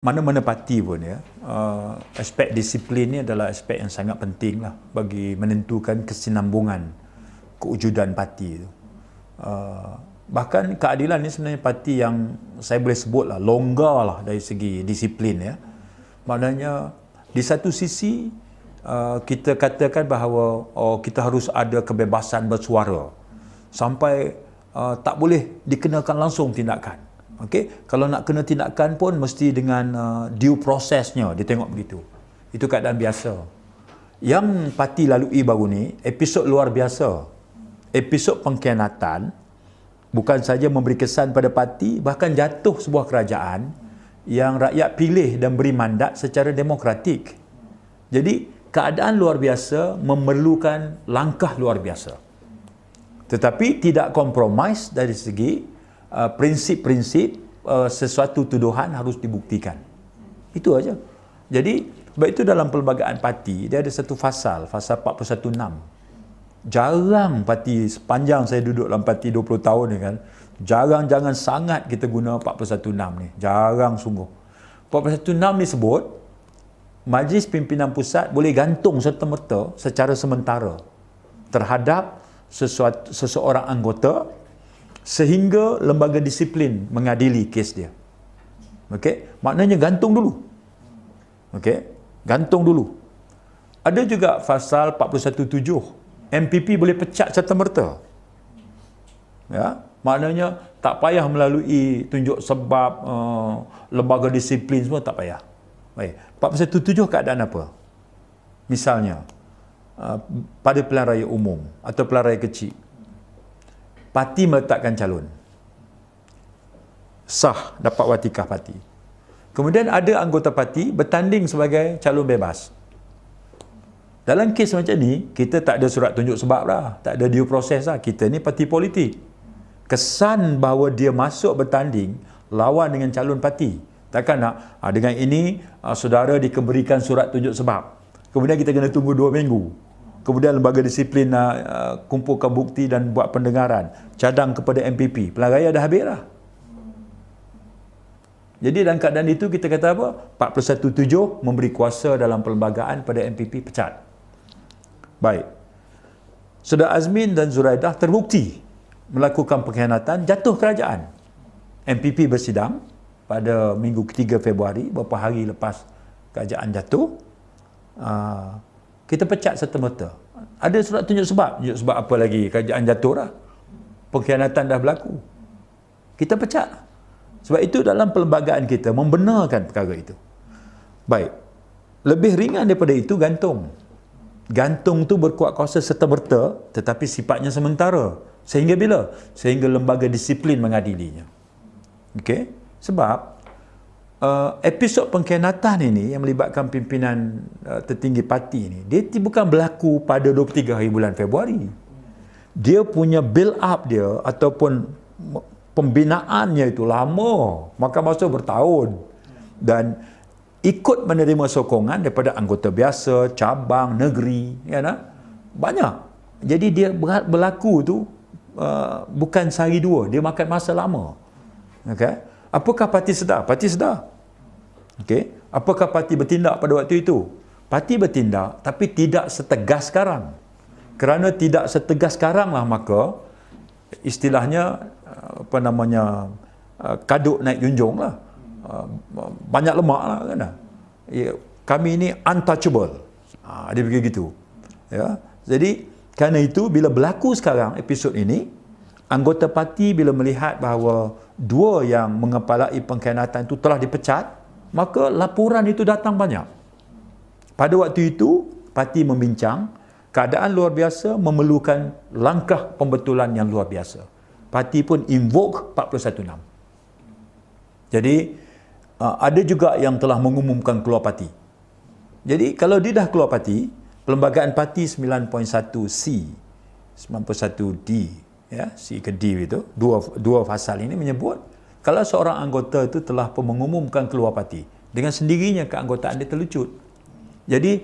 Mana-mana parti pun ya, aspek disiplin ni adalah aspek yang sangat penting lah bagi menentukan kesinambungan kewujudan parti itu. Bahkan keadilan ni sebenarnya parti yang saya boleh sebut lah longgar lah dari segi disiplin ya. Maknanya di satu sisi kita katakan bahawa kita harus ada kebebasan bersuara sampai tak boleh dikenakan langsung tindakan. Okey, kalau nak kena tindakan pun mesti dengan due processnya, dia tengok begitu. Itu keadaan biasa. Yang parti lalui baru ni, episod luar biasa. Episod pengkhianatan bukan saja memberi kesan pada parti, bahkan jatuh sebuah kerajaan yang rakyat pilih dan beri mandat secara demokratik. Jadi, keadaan luar biasa memerlukan langkah luar biasa. Tetapi tidak kompromis dari segi prinsip-prinsip sesuatu tuduhan harus dibuktikan. Itu aja. Jadi, sebab itu dalam perlembagaan parti, dia ada satu fasal 416. Jarang parti, sepanjang saya duduk dalam parti 20 tahun ni kan, jarang-jangan sangat kita guna 416 ni. Jarang sungguh. 416 ni sebut, Majlis Pimpinan Pusat boleh gantung serta-merta secara sementara terhadap seseorang anggota sehingga lembaga disiplin mengadili kes dia. Okey, maknanya gantung dulu. Okey, gantung dulu. Ada juga pasal 417, MPP boleh pecat serta-merta. Ya, maknanya tak payah melalui tunjuk sebab lembaga disiplin semua tak payah. Baik, 417 keadaan apa? Misalnya pada pilihan raya umum atau pilihan raya kecil, parti meletakkan calon, sah dapat watikah parti. Kemudian ada anggota parti bertanding sebagai calon bebas. Dalam kes macam ni, kita tak ada surat tunjuk sebab lah, tak ada due process lah. Kita ni parti politik. Kesan bahawa dia masuk bertanding lawan dengan calon parti. Takkan nak dengan ini saudara diberikan surat tunjuk sebab. Kemudian kita kena tunggu 2 minggu. Kemudian lembaga disiplin kumpulkan bukti dan buat pendengaran, cadang kepada MPP. Pilihan raya dah habis lah. Jadi dalam keadaan itu kita kata apa? 417 memberi kuasa dalam perlembagaan pada MPP pecat. Baik. Saudara Azmin dan Zuraidah terbukti melakukan pengkhianatan, jatuh kerajaan. MPP bersidang pada minggu ketiga Februari, beberapa hari lepas kerajaan jatuh. Kita pecat serta-merta. Ada surat tunjuk sebab. Tunjuk sebab apa lagi? Kerajaan jatuh dah. Pengkhianatan dah berlaku. Kita pecat. Sebab itu dalam perlembagaan kita membenarkan perkara itu. Baik. Lebih ringan daripada itu gantung. Gantung tu berkuat kuasa serta-merta tetapi sifatnya sementara. Sehingga bila? Sehingga lembaga disiplin mengadilinya. Okey? Sebab episod pengkhianatan ini yang melibatkan pimpinan tertinggi parti ini, dia bukan berlaku pada 23 hari bulan Februari. Dia punya build up dia ataupun pembinaannya itu lama, makan masa bertahun, dan ikut menerima sokongan daripada anggota biasa, cabang, negeri, ya nak? Banyak. Jadi dia berlaku tu bukan sehari dua, dia makan masa lama. Okay? Apakah parti sedar? Parti sedar. Okey, apakah parti bertindak pada waktu itu? Parti bertindak tapi tidak setegas sekarang. Kerana tidak setegas sekarang lah maka istilahnya kaduk naik junjung lah. Banyak lemak lah kan. Kami ini untouchable. Dia begitu. Ya. Jadi kerana itu bila berlaku sekarang episod ini, anggota parti bila melihat bahawa dua yang mengepalai pengkhianatan itu telah dipecat, maka laporan itu datang banyak. Pada waktu itu, parti membincang keadaan luar biasa memerlukan langkah pembetulan yang luar biasa. Parti pun invoke 416. Jadi, ada juga yang telah mengumumkan keluar parti. Jadi, kalau dia dah keluar parti, perlembagaan parti 9.1C, 9.1D, ya, C ke D itu, dua fasal ini menyebut kalau seorang anggota itu telah mengumumkan keluar parti, dengan sendirinya keanggotaan dia terlucut. Jadi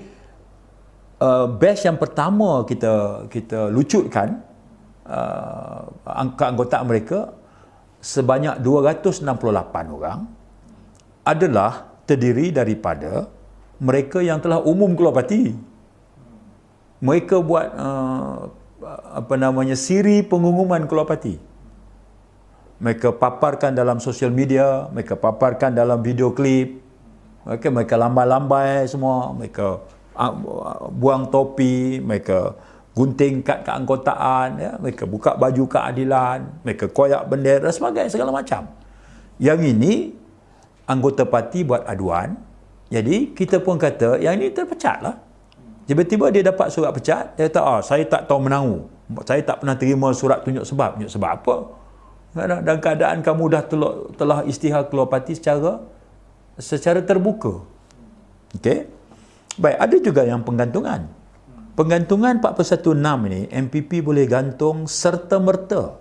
batch yang pertama kita lucutkan keanggotaan mereka sebanyak 268 orang adalah terdiri daripada mereka yang telah umum keluar parti. Mereka buat siri pengumuman keluar parti. Mereka paparkan dalam sosial media, mereka paparkan dalam video klip, mereka lambai-lambai semua, mereka buang topi, mereka gunting kad keanggotaan, ya, mereka buka baju keadilan, mereka koyak bendera dan sebagainya, segala macam. Yang ini anggota parti buat aduan, jadi kita pun kata yang ini terpecat lah. Tiba-tiba dia dapat surat pecat, dia kata, saya tak tahu menahu, saya tak pernah terima surat tunjuk sebab. Tunjuk sebab apa? Dan keadaan kamu dah telah isytihar keluar parti secara terbuka. Okey. Baik, ada juga yang penggantungan. Penggantungan 4.16 ini, MPP boleh gantung serta-merta.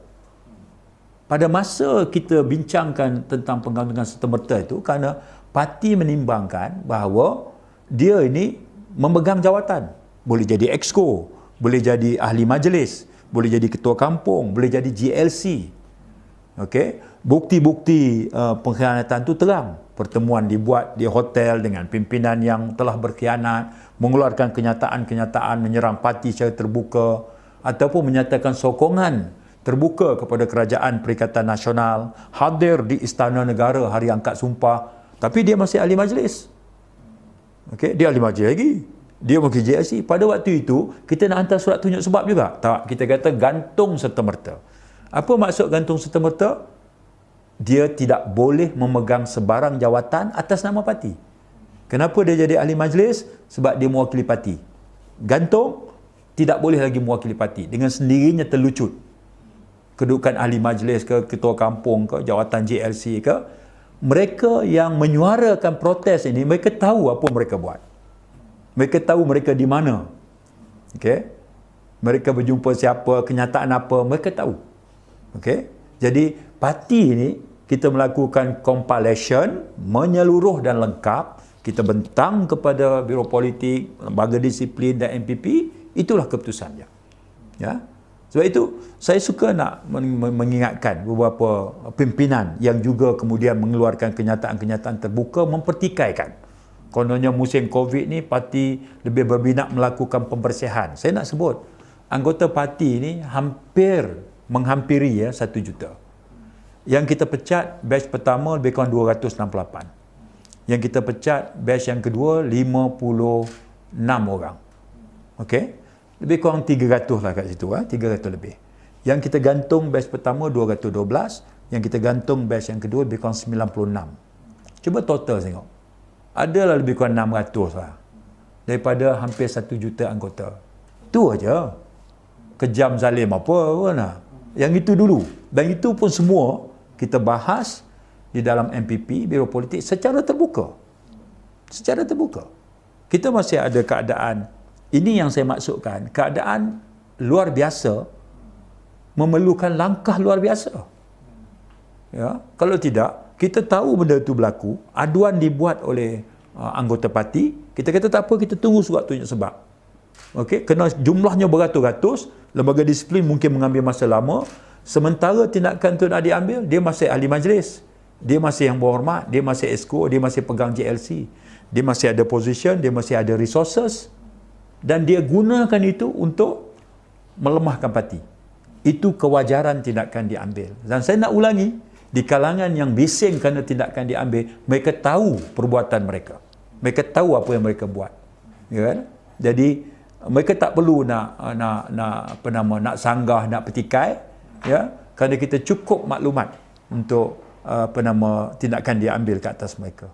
Pada masa kita bincangkan tentang penggantungan serta-merta itu, kerana parti menimbangkan bahawa dia ini memegang jawatan. Boleh jadi exco, boleh jadi ahli majlis, boleh jadi ketua kampung, boleh jadi GLC. Okey, bukti-bukti pengkhianatan itu terang. Pertemuan dibuat di hotel dengan pimpinan yang telah berkhianat, mengeluarkan kenyataan-kenyataan menyerang parti secara terbuka, ataupun menyatakan sokongan terbuka kepada kerajaan Perikatan Nasional, hadir di Istana Negara hari angkat sumpah, tapi dia masih ahli majlis. Okey, dia ahli majlis lagi. Dia mungkin JLC. Pada waktu itu, kita nak hantar surat tunjuk sebab juga? Tak, kita kata gantung serta-merta. Apa maksud gantung serta-merta? Dia tidak boleh memegang sebarang jawatan atas nama parti. Kenapa dia jadi ahli majlis? Sebab dia mewakili parti. Gantung, tidak boleh lagi mewakili parti. Dengan sendirinya terlucut. Kedudukan ahli majlis ke, ketua kampung ke, jawatan JLC ke. Mereka yang menyuarakan protes ini, mereka tahu apa mereka buat. Mereka tahu mereka di mana. Okey? Mereka berjumpa siapa, kenyataan apa, mereka tahu. Okey? Jadi, parti ini, kita melakukan compilation, menyeluruh dan lengkap. Kita bentang kepada Biro Politik, Lembaga Disiplin dan MPP, itulah keputusannya. Ya? Sebab itu, saya suka nak mengingatkan beberapa pimpinan yang juga kemudian mengeluarkan kenyataan-kenyataan terbuka, mempertikaikan. Kononnya musim COVID ni, parti lebih berminat melakukan pembersihan. Saya nak sebut, anggota parti ni menghampiri 1 juta. Yang kita pecat, batch pertama lebih kurang 268. Yang kita pecat, batch yang kedua, 56 orang. Okey? Lebih kurang 300 lah kat situ, 300 lebih. Yang kita gantung batch pertama 212, yang kita gantung batch yang kedua lebih kurang 96. Cuba total tengok. Adalah lebih kurang 600 lah. Daripada hampir 1 juta anggota. Itu aja. Kejam zalim apa nak. Yang itu dulu. Dan itu pun semua kita bahas di dalam MPP, Biro Politik secara terbuka. Secara terbuka. Kita masih ada keadaan. Ini yang saya maksudkan, keadaan luar biasa memerlukan langkah luar biasa. Ya, kalau tidak, kita tahu benda itu berlaku, aduan dibuat oleh anggota parti, kita kata tak apa, kita tunggu surat tunjuk sebab. Okey, kerana jumlahnya beratus-ratus, lembaga disiplin mungkin mengambil masa lama, sementara tindakan itu nak diambil, dia masih ahli majlis, dia masih yang berhormat, dia masih exco, dia masih pegang JLC, dia masih ada position, dia masih ada resources, dan dia gunakan itu untuk melemahkan parti. Itu kewajaran tindakan diambil. Dan saya nak ulangi, di kalangan yang bising kerana tindakan diambil, mereka tahu perbuatan mereka. Mereka tahu apa yang mereka buat. Ya kan? Jadi mereka tak perlu nak sanggah, nak petikai, ya, kerana kita cukup maklumat untuk tindakan diambil ke atas mereka.